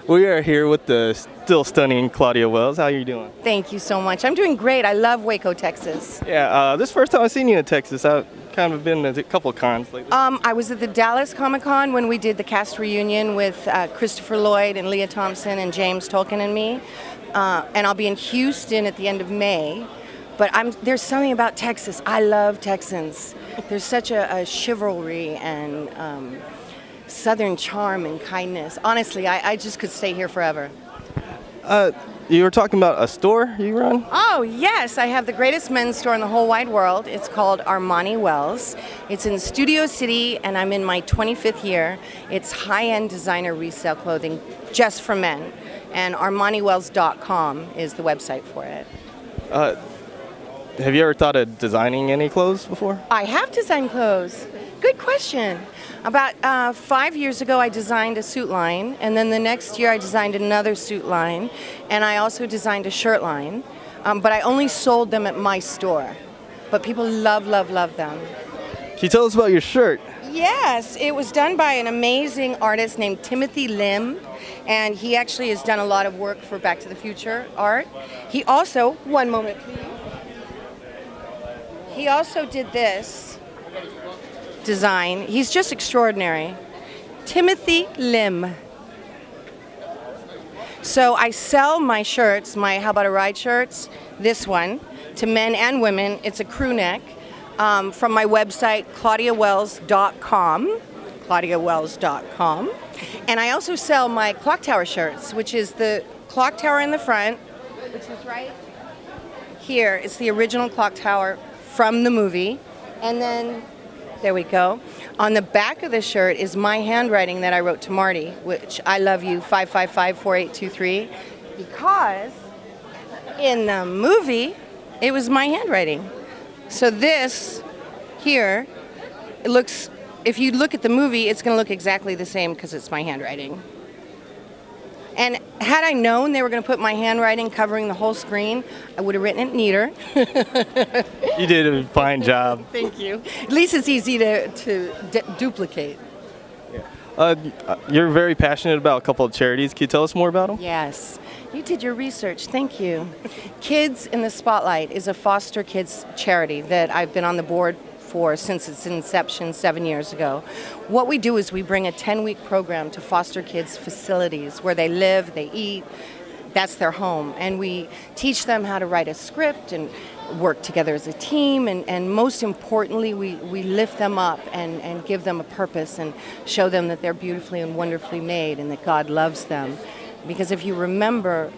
We are here with the still stunning Claudia Wells. How are you doing? Thank you so much. I'm doing great. I love Waco, Texas. Yeah, this is the first time I've seen you in Texas. I've kind of been to a couple of cons lately. I was at the Dallas Comic Con when we did the cast reunion with Christopher Lloyd and Leah Thompson and James Tolkien and me. And I'll be in Houston at the end of May. But there's something about Texas. I love Texans. There's such a chivalry and Southern charm and kindness. Honestly, I just could stay here forever. You were talking about a store you run? Oh, yes. I have the greatest men's store in the whole wide world. It's called ArmaniWells. It's in Studio City, and I'm in my 25th year. It's high-end designer resale clothing just for men. And ArmaniWells.com is the website for it. Have you ever thought of designing any clothes before? I have designed clothes. Good question. About 5 years ago, I designed a suit line, and then the next year I designed another suit line, and I also designed a shirt line, but I only sold them at my store. But people love, love, love them. Can you tell us about your shirt? Yes, it was done by an amazing artist named Timothy Lim, and he actually has done a lot of work for Back to the Future art. He also, one moment please, he also did this design. He's just extraordinary. Timothy Lim. So I sell my shirts, my How About a Ride shirts, this one, to men and women. It's a crew neck from my website, ClaudiaWells.com. ClaudiaWells.com. And I also sell my clock tower shirts, which is the clock tower in the front, which is right here. It's the original clock tower from the movie. And then there we go. On the back of the shirt is my handwriting that I wrote to Marty, which I love you 555-4823, because in the movie it was my handwriting. So this here, it looks, if you look at the movie, it's going to look exactly the same because it's my handwriting. And had I known they were going to put my handwriting covering the whole screen, I would have written it neater. You did a fine job. Thank you. At least it's easy to duplicate. You're very passionate about a couple of charities. Can you tell us more about them? Yes. You did your research. Thank you. Kids in the Spotlight is a foster kids charity that I've been on the board for since its inception 7 years ago. What we do is we bring a 10-week program to foster kids' facilities where they live, they eat, that's their home. And we teach them how to write a script and work together as a team, and most importantly, we lift them up and give them a purpose and show them that they're beautifully and wonderfully made and that God loves them. Because if you remember,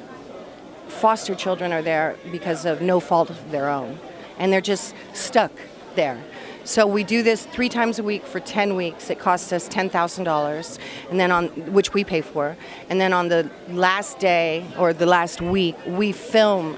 foster children are there because of no fault of their own, and they're just stuck there. So we do this 3 times a week for 10 weeks. It costs us $10,000, and then which we pay for. And then on the last day or the last week, we film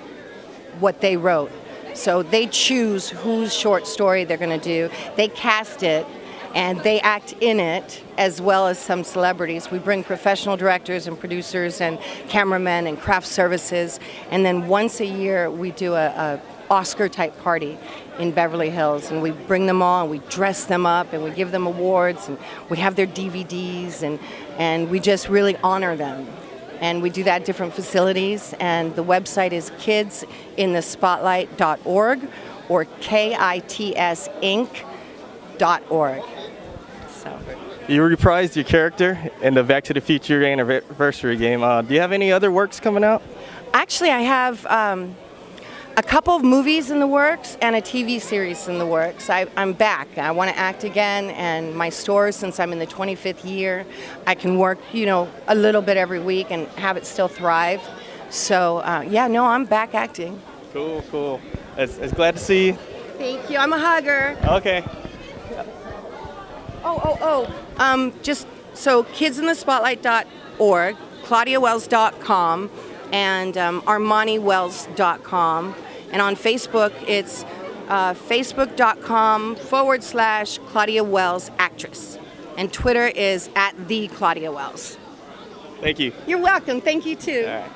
what they wrote. So they choose whose short story they're going to do. They cast it, and they act in it, as well as some celebrities. We bring professional directors and producers and cameramen and craft services. And then once a year, we do a Oscar-type party in Beverly Hills, and we bring them all, and we dress them up, and we give them awards, and we have their DVDs, and we just really honor them. And we do that at different facilities, and the website is kidsinthespotlight.org or kitsinc.org. So. You reprised your character in the Back to the Future anniversary game. Do you have any other works coming out? Actually, I have a couple of movies in the works and a TV series in the works. I'm back. I want to act again, and my store, since I'm in the 25th year, I can work, a little bit every week and have it still thrive. So, I'm back acting. Cool. It's glad to see you. Thank you. I'm a hugger. Okay. Just so kidsinthespotlight.org, ClaudiaWells.com, and ArmaniWells.com. And on Facebook, it's facebook.com/Claudia Wells Actress. And Twitter is @the Claudia Wells. Thank you. You're welcome. Thank you, too. All right.